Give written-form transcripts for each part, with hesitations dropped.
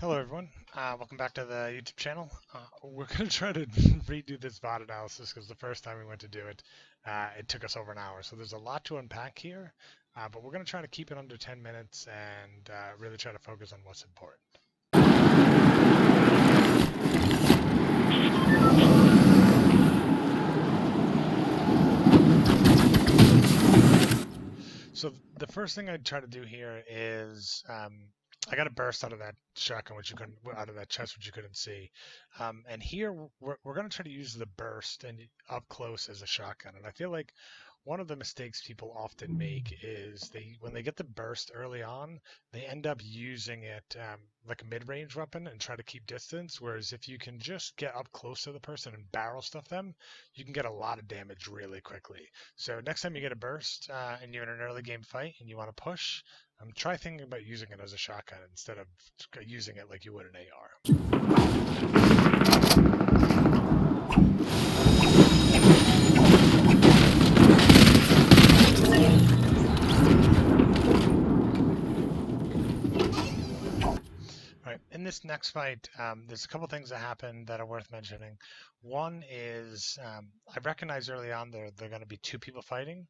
Hello everyone, welcome back to the YouTube channel. We're going to try to redo this VOD analysis because the first time we went to do it, it took us over an hour. So there's a lot to unpack here, but we're going to try to keep it under 10 minutes and really try to focus on what's important. So the first thing I'd try to do here is I got a burst out of that shotgun, which you couldn't, out of that chest, which you couldn't see. And here we're going to try to use the burst and up close as a shotgun. And I feel like one of the mistakes people often make is when they get the burst early on, they end up using it like a mid-range weapon and try to keep distance. Whereas if you can just get up close to the person and barrel stuff them, you can get a lot of damage really quickly. So next time you get a burst and you're in an early game fight and you want to push, try thinking about using it as a shotgun instead of using it like you would an AR. Right. In this next fight, there's a couple things that happen that are worth mentioning. One is I recognize early on they're going to be two people fighting,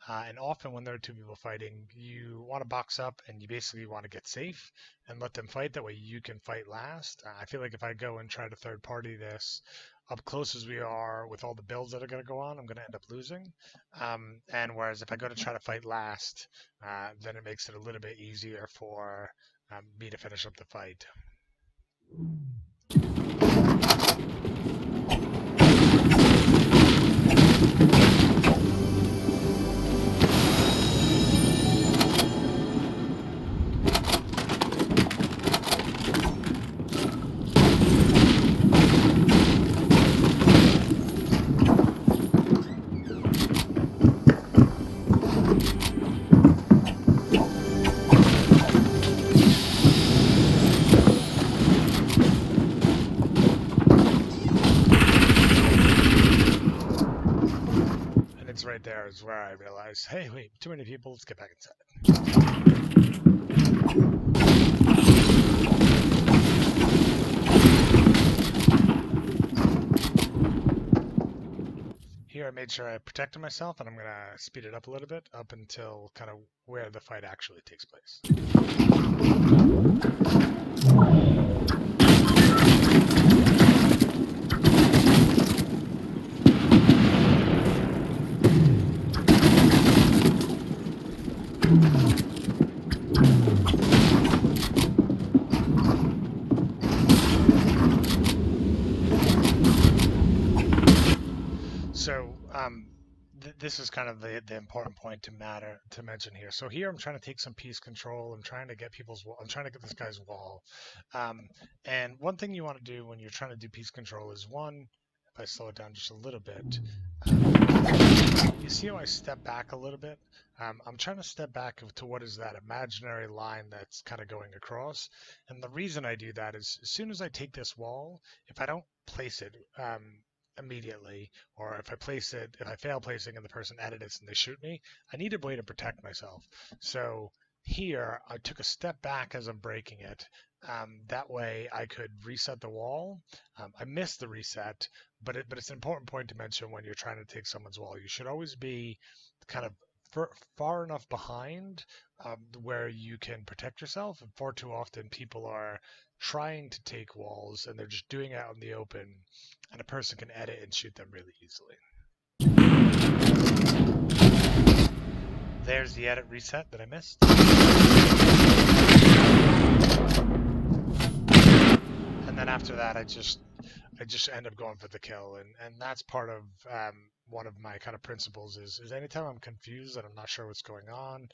and often when there are two people fighting, you want to box up and you basically want to get safe and let them fight. That way you can fight last. I feel like if I go and try to third party this up close as we are with all the builds that are going to go on, I'm going to end up losing. And whereas if I go to try to fight last, then it makes it a little bit easier for me to finish up the fight. It's right there is where I realized, hey, wait, too many people, let's get back inside. Here I made sure I protected myself, and I'm going to speed it up a little bit up until kind of where the fight actually takes place. So this is kind of the important point to mention here. So here I'm trying to take some piece control. I'm trying to get I'm trying to get this guy's wall. And one thing you want to do when you're trying to do piece control is one, if I slow it down just a little bit, you see how I step back a little bit? I'm trying to step back to what is that imaginary line that's kind of going across. And the reason I do that is as soon as I take this wall, if I don't place it immediately, or if I fail placing and the person edits and they shoot me, I need a way to protect myself. So here, I took a step back as I'm breaking it. That way I could reset the wall. I missed the reset, but it's an important point to mention when you're trying to take someone's wall. You should always be kind of far enough behind where you can protect yourself. And far too often people are trying to take walls and they're just doing it out in the open, and a person can edit and shoot them really easily. There's the edit reset that I missed. And then after that, I just end up going for the kill, and that's part of one of my kind of principles is anytime I'm confused and I'm not sure what's going on,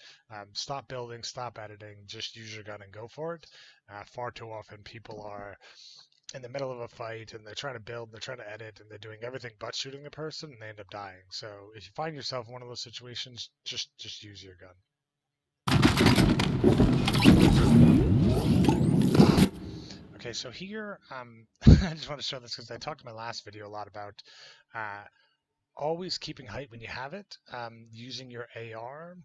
stop building, stop editing, just use your gun and go for it. Far too often people are in the middle of a fight and they're trying to build, they're trying to edit, and they're doing everything but shooting the person, and they end up dying. So if you find yourself in one of those situations, just use your gun. Okay, so here, I just want to show this because I talked in my last video a lot about always keeping height when you have it, using your AR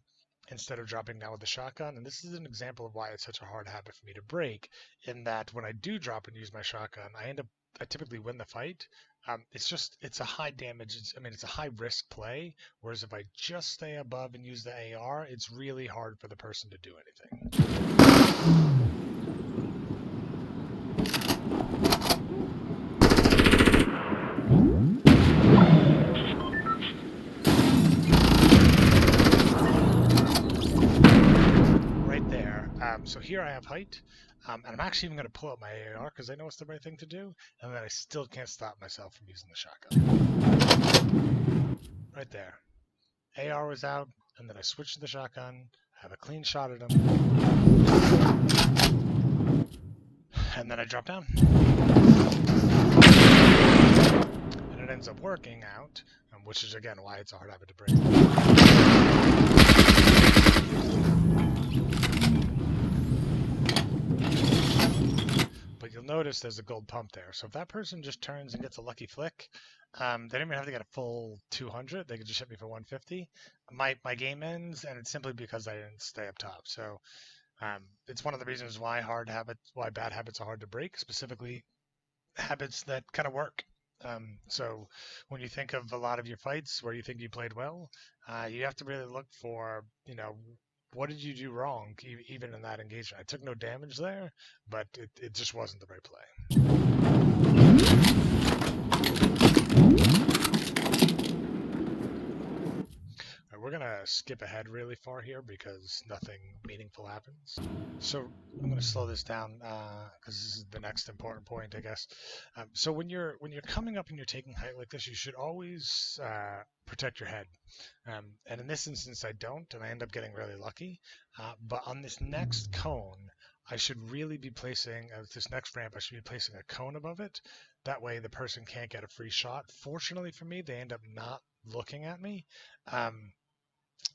instead of dropping down with the shotgun. And this is an example of why it's such a hard habit for me to break, in that when I do drop and use my shotgun, I typically win the fight. It's a high damage. It's a high risk play. Whereas if I just stay above and use the AR, it's really hard for the person to do anything. So here I have height, and I'm actually even going to pull out my AR because I know it's the right thing to do, and then I still can't stop myself from using the shotgun. Right there. AR was out, and then I switched to the shotgun, have a clean shot at him, and then I drop down. And it ends up working out, which is, again, why it's a hard habit to break. But you'll notice there's a gold pump there. So if that person just turns and gets a lucky flick, they don't even have to get a full 200. They could just hit me for 150. My game ends, and it's simply because I didn't stay up top. So it's one of the reasons why bad habits are hard to break, specifically habits that kind of work. So when you think of a lot of your fights where you think you played well, you have to really look for, what did you do wrong, even in that engagement? I took no damage there, but it just wasn't the right play. All right, we're going to skip ahead really far here because nothing meaningful happens. So I'm going to slow this down because this is the next important point, I guess. So when you're coming up and you're taking height like this, you should always protect your head. And in this instance, I don't, and I end up getting really lucky. But on this next cone, I should really be placing, this next ramp, I should be placing a cone above it. That way the person can't get a free shot. Fortunately for me, they end up not looking at me.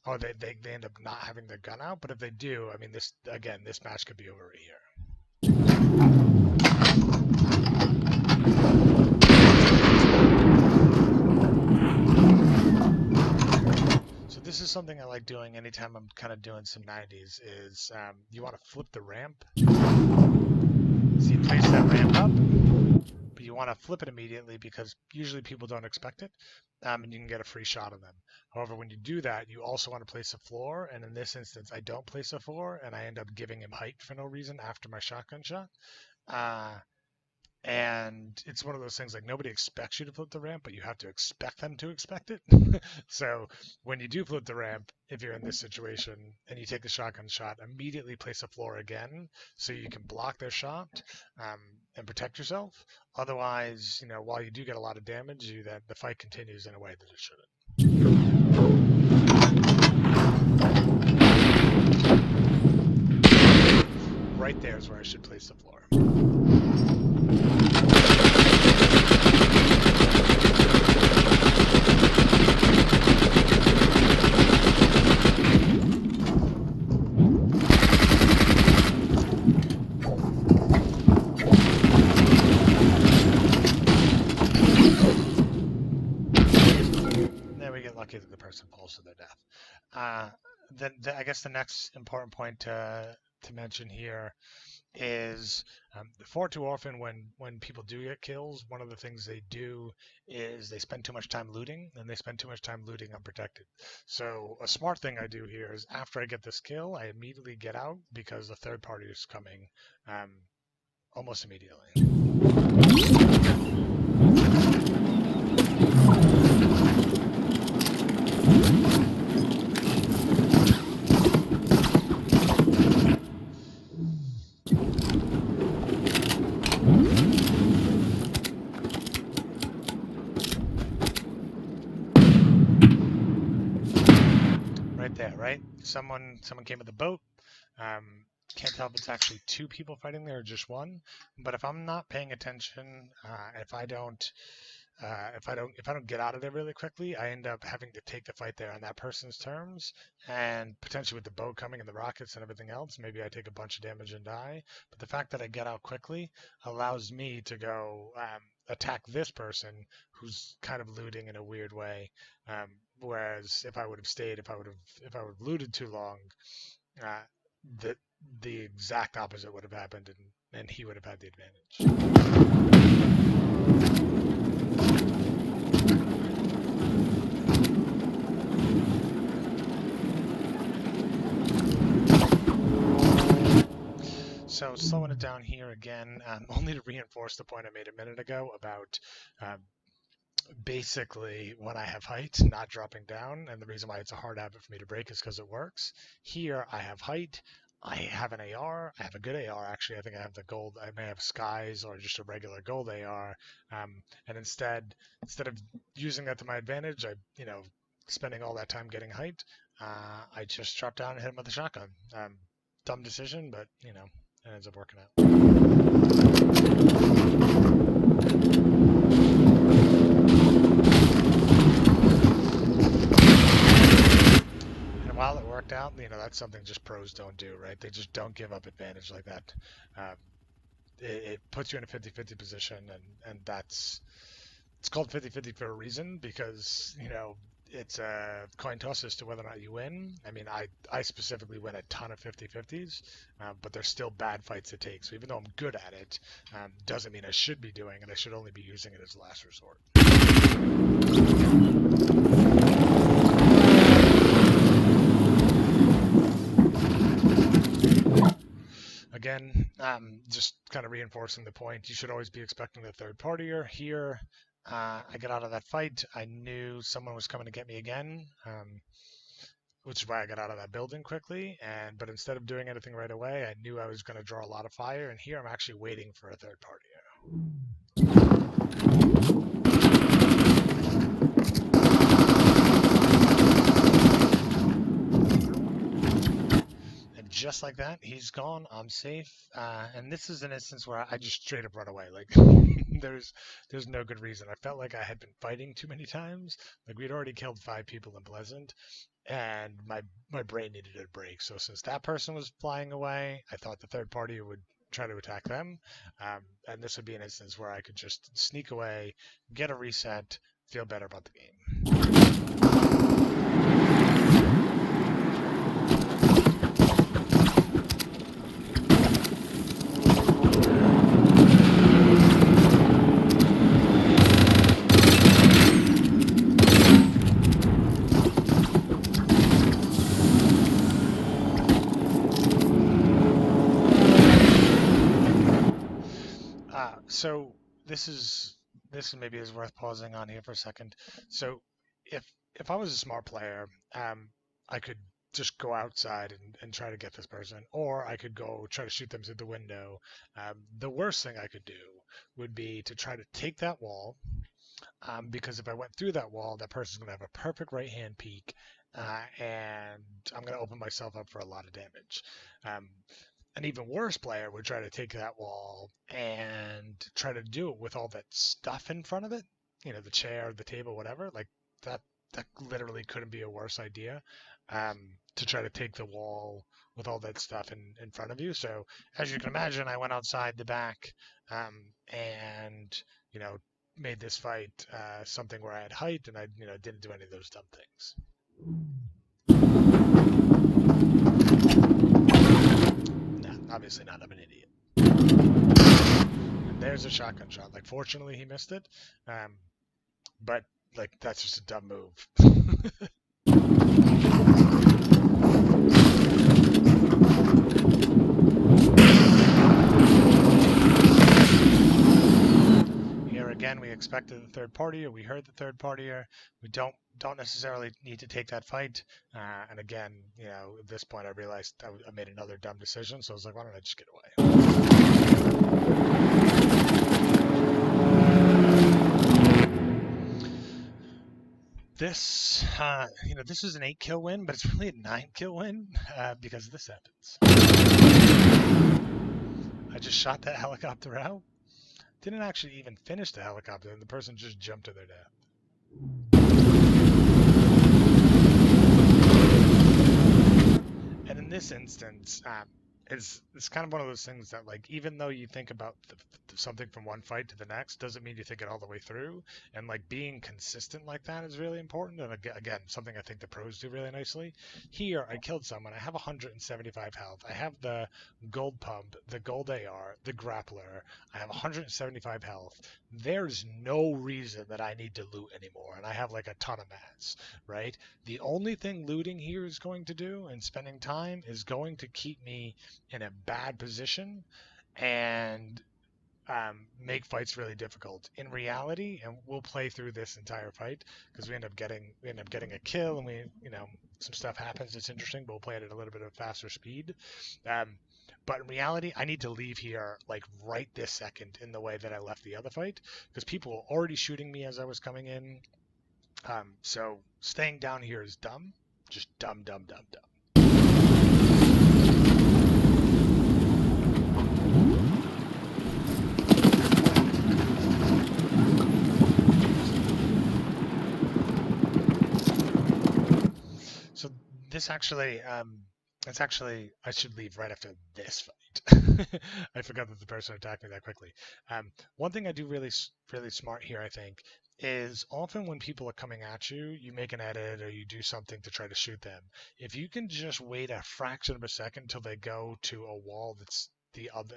Or they end up not having their gun out. But if they do, this match could be over right here. So this is something I like doing anytime I'm kind of doing some 90s, is you want to flip the ramp. So you place that ramp up, but you want to flip it immediately because usually people don't expect it, and you can get a free shot on them. However, when you do that, you also want to place a floor, and in this instance, I don't place a floor, and I end up giving him height for no reason after my shotgun shot. And it's one of those things, like, nobody expects you to flip the ramp, but you have to expect them to expect it. So when you do flip the ramp, if you're in this situation and you take the shotgun shot, immediately place a floor again so you can block their shot and protect yourself. Otherwise, while you do get a lot of damage, the fight continues in a way that it shouldn't. Right there is where I should place the floor. Then we get lucky that the person falls to their death. Then I guess the next important point to mention here is far too often when people do get kills, one of the things they do is they spend too much time looting, and they spend too much time looting unprotected. So a smart thing I do here is after I get this kill, I immediately get out because the third party is coming almost immediately. Right? Someone came with a boat. Can't tell if it's actually two people fighting there or just one. But if I'm not paying attention, if I don't get out of there really quickly, I end up having to take the fight there on that person's terms, and potentially with the boat coming and the rockets and everything else, maybe I take a bunch of damage and die. But the fact that I get out quickly allows me to go attack this person who's kind of looting in a weird way, Whereas if I would have stayed, if I would have looted too long, uh, the exact opposite would have happened, and he would have had the advantage. So slowing it down here again, only to reinforce the point I made a minute ago about basically when I have height, not dropping down, and the reason why it's a hard habit for me to break is because it works. Here I have height, I have an AR, I have a good AR actually. I think I have the gold, I may have skies or just a regular gold AR, and instead of using that to my advantage, spending all that time getting height, I just drop down and hit him with a shotgun. Dumb decision, but it ends up working out. And while it worked out, that's something just pros don't do, right? They just don't give up advantage like that. It puts you in a 50-50 position, and it's called 50-50 for a reason, because it's a coin toss as to whether or not you win. I mean, I specifically win a ton of 50-50s, but there's still bad fights to take. So even though I'm good at it, doesn't mean I should be doing it. I should only be using it as a last resort. Again, just kind of reinforcing the point, you should always be expecting the third partier. Here, I got out of that fight. I knew someone was coming to get me again, which is why I got out of that building quickly. But instead of doing anything right away, I knew I was going to draw a lot of fire. And here I'm actually waiting for a third partier. And just like that, he's gone. I'm safe. And this is an instance where I just straight up run away. Like there's no good reason. I felt like I had been fighting too many times. Like we'd already killed 5 people in Pleasant, and my brain needed a break. So since that person was flying away, I thought the third party would try to attack them. And this would be an instance where I could just sneak away, get a reset, feel better about the game. So this is maybe is worth pausing on here for a second. So if I was a smart player, I could just go outside and try to get this person, or I could go try to shoot them through the window. The worst thing I could do would be to try to take that wall, because if I went through that wall, that person's going to have a perfect right-hand peek, and I'm going to open myself up for a lot of damage. An even worse player would try to take that wall and try to do it with all that stuff in front of it, the chair, the table, whatever. Like that literally couldn't be a worse idea, to try to take the wall with all that stuff in front of you. So as you can imagine, I went outside the back, and made this fight something where I had height, and I didn't do any of those dumb things. Obviously not. I'm an idiot. And there's a shotgun shot. Like, fortunately, he missed it. But, like, that's just a dumb move. Here again, we expected the third partier. We heard the third partier. We don't necessarily need to take that fight. And again, at this point, I realized I made another dumb decision. So I was like, why don't I just get away? This, this is an 8-kill win, but it's really a 9-kill win because this happens. I just shot that helicopter out. Didn't actually even finish the helicopter, and the person just jumped to their death. And in this instance, it's kind of one of those things that, like, even though you think about something from one fight to the next, doesn't mean you think it all the way through. And like being consistent like that is really important. And again, something I think the pros do really nicely. Here, I killed someone. I have 175 health. I have the gold pump, the gold AR, the grappler. I have 175 health. There's no reason that I need to loot anymore, and I have like a ton of mats, right? The only thing looting here is going to do, and spending time, is going to keep me in a bad position and make fights really difficult. In reality, and we'll play through this entire fight because we end up getting a kill, and some stuff happens that's interesting, but we'll play it at a little bit of faster speed. But in reality, I need to leave here like right this second in the way that I left the other fight, because people were already shooting me as I was coming in. So staying down here is dumb. Just dumb, dumb, dumb, dumb. So this actually, I should leave right after this fight. I forgot that the person attacked me that quickly. One thing I do really smart here, I think, is often when people are coming at you, you make an edit or you do something to try to shoot them. If you can just wait a fraction of a second until they go to a wall that's the other,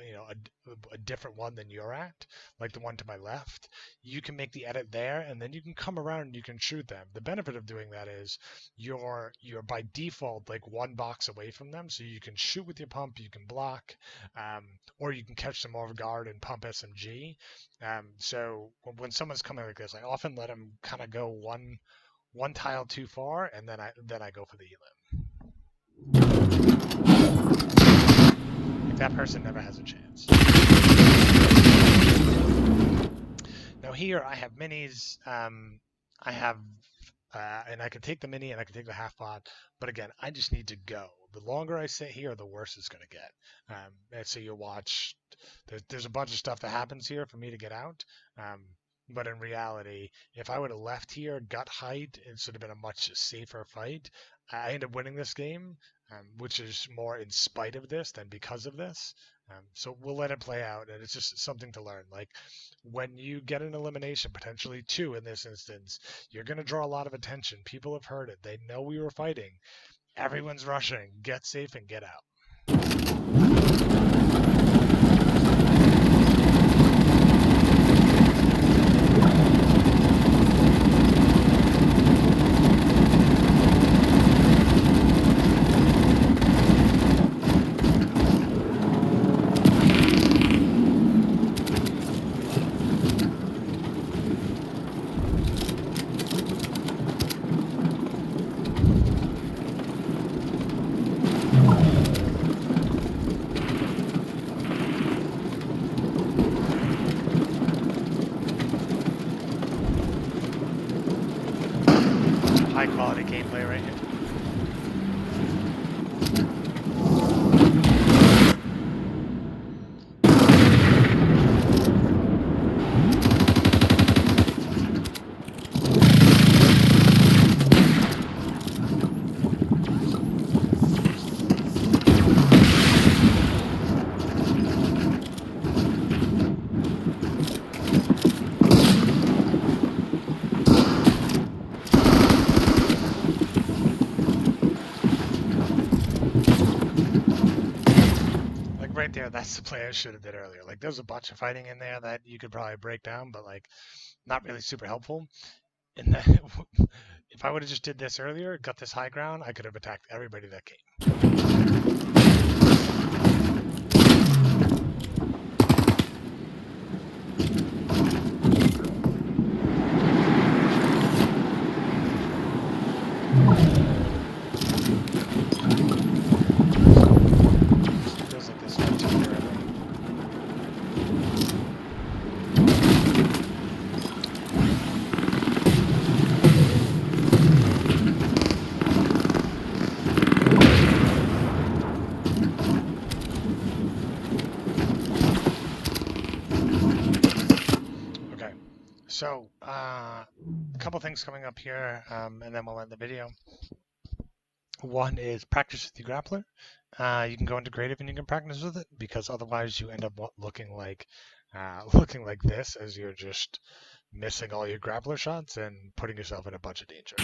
a different one than you're at, like the one to my left, you can make the edit there, and then you can come around and you can shoot them. The benefit of doing that is you're by default like one box away from them, so you can shoot with your pump, you can block, or you can catch them off guard and pump SMG. So when someone's coming like this, I often let them kind of go one tile too far, and then I go for the elim. That person never has a chance. Now here I have minis. I have, and I can take the mini and I can take the half pot. But again, I just need to go. The longer I sit here, the worse it's going to get. And so you'll watch. There's a bunch of stuff that happens here for me to get out. But in reality, if I would have left here, gut height, it should have been a much safer fight. I end up winning this game, which is more in spite of this than because of this. So we'll let it play out, and it's just something to learn. Like when you get an elimination, potentially 2 in this instance, you're going to draw a lot of attention. People have heard it. They know we were fighting. Everyone's rushing. Get safe and get out. High quality gameplay right here. Right there, that's the play I should have did earlier. Like there's a bunch of fighting in there that you could probably break down, but like not really super helpful. And then if I would have just did this earlier, got this high ground, I could have attacked everybody that came. So, a couple things coming up here, and then we'll end the video. One is practice with your grappler. You can go into creative and you can practice with it, because otherwise you end up looking like looking like this, as you're just missing all your grappler shots and putting yourself in a bunch of danger.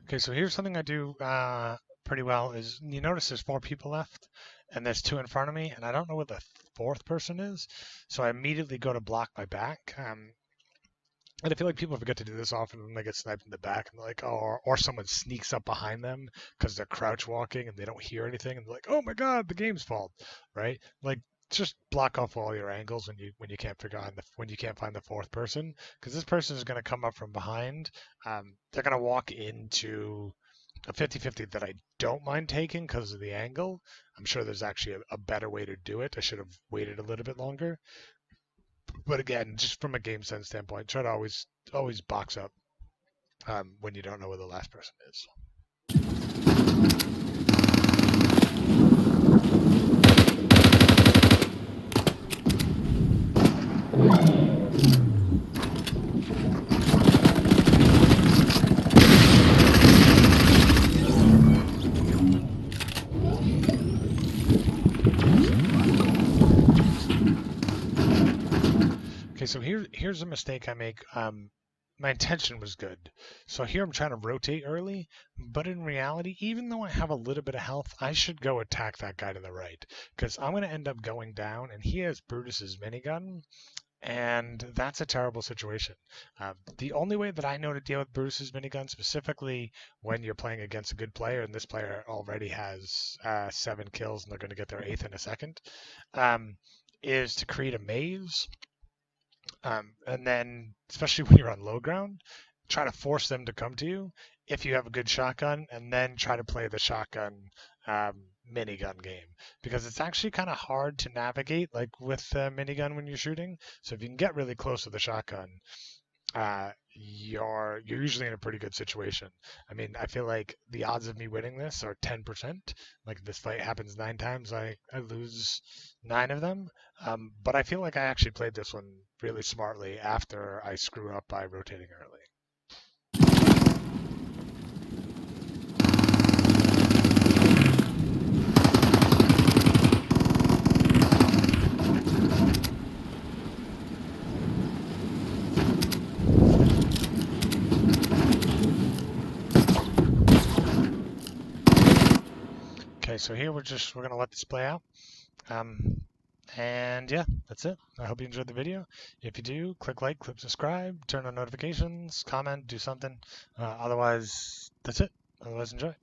Okay, so here's something I do pretty well is, you notice there's 4 people left and there's 2 in front of me and I don't know where the 4th person is. So I immediately go to block my back. And I feel like people forget to do this often when they get sniped in the back and they're like, oh, or someone sneaks up behind them because they're crouch walking and they don't hear anything and they're like, oh my God, the game's fault, right? Like, just block off all your angles when you can't figure out when you can't find the 4th person, because this person is going to come up from behind. They're going to walk into a 50-50 that I don't mind taking because of the angle. I'm sure there's actually a better way to do it. I should have waited a little bit longer. But again, just from a game sense standpoint, try to always box up when you don't know where the last person is. Okay, so here's a mistake I make. My intention was good. So here I'm trying to rotate early, but in reality, even though I have a little bit of health, I should go attack that guy to the right, because I'm going to end up going down, and he has Brutus's minigun, and that's a terrible situation. The only way that I know to deal with Brutus's minigun, specifically when you're playing against a good player, and this player already has 7 kills, and they're going to get their 8th in a second, is to create a maze. And then, especially when you're on low ground, try to force them to come to you if you have a good shotgun, and then try to play the shotgun minigun game, because it's actually kind of hard to navigate like with the minigun when you're shooting. So if you can get really close to the shotgun, you're usually in a pretty good situation. I mean, I feel like the odds of me winning this are 10%. Like, if this fight happens 9 times, I lose 9 of them. But I feel like I actually played this one really smartly after I screw up by rotating early. Okay, so here we're gonna let this play out. And yeah, that's it. I hope you enjoyed the video. If you do, click like, click subscribe, turn on notifications, comment, do something. Otherwise, that's it. Otherwise, enjoy.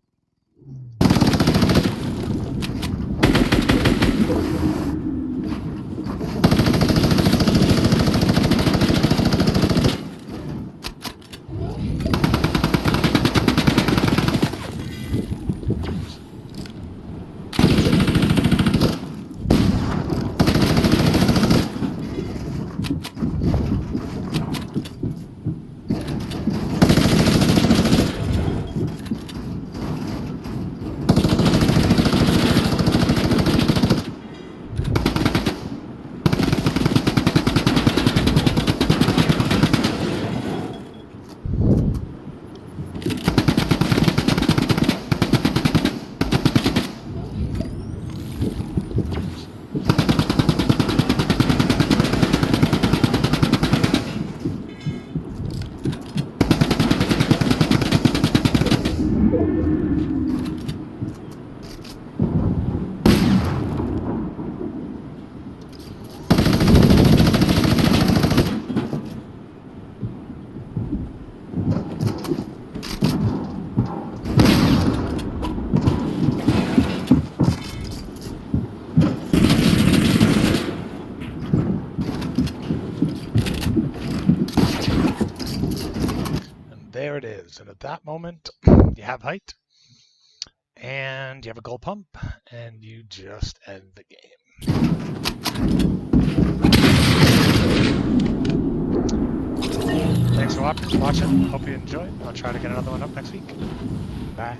There it is. And at that moment, you have height. and you have a gold pump, and you just end the game. Thanks for watching. Hope you enjoyed. I'll try to get another one up next week. Bye.